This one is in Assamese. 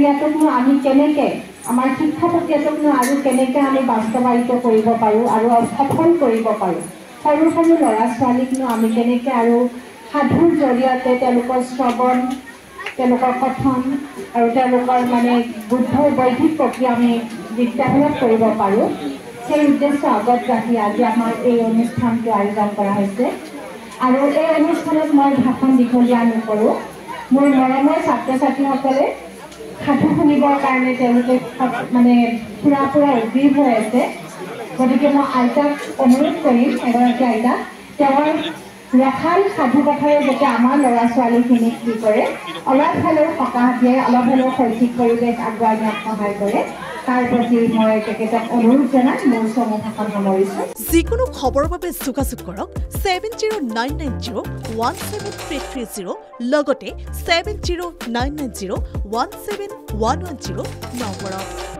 প্ৰক্ৰিয়াটোকনো আমি কেনেকৈ আমাৰ শিক্ষা প্ৰক্ৰিয়াটোকনো আৰু কেনেকৈ আমি বাস্তৱায়িত কৰিব পাৰোঁ আৰু সফল কৰিব পাৰোঁ সৰু সৰু ল'ৰা ছোৱালীকনো আমি কেনেকৈ আৰু সাধুৰ জৰিয়তে তেওঁলোকৰ শ্ৰৱণ তেওঁলোকৰ কথন আৰু তেওঁলোকৰ মানে বুদ্ধ বৌদ্ধিক প্ৰক্ৰিয়া আমি বিদ্যালয়ত কৰিব পাৰোঁ সেই উদ্দেশ্য আগত ৰাখি আজি আমাৰ এই অনুষ্ঠানটো আয়োজন কৰা হৈছে আৰু এই অনুষ্ঠানত মই ভাষণ দীঘলীয়া নকৰোঁ মোৰ মৰমৰ ছাত্ৰ ছাত্ৰীসকলে সাধু শুনিবৰ কাৰণে তেওঁলোকে মানে পুৰা উদ্গ্ৰীৱ হৈ আছে গতিকে মই আইতাক অনুৰোধ কৰিম এগৰাকী আইতাক তেওঁৰ ৰসাল সাধু কথাৰে যাতে আমাৰ ল'ৰা ছোৱালীখিনিক কি কৰে অলপ হ'লেও সকাহ দিয়ে অলপ হ'লেও শৈক্ষিক পৰিৱেশ আগুৱাই নিয়াত সহায় কৰে তাৰ প্ৰতি মই তেখেতক অনুৰোধ জনাই মোৰ চমু ভাষণ সামৰিছোঁ যিকোনো খবৰৰ বাবে যোগাযোগ কৰক 7099017330 লগতে 7099017110 নম্বৰত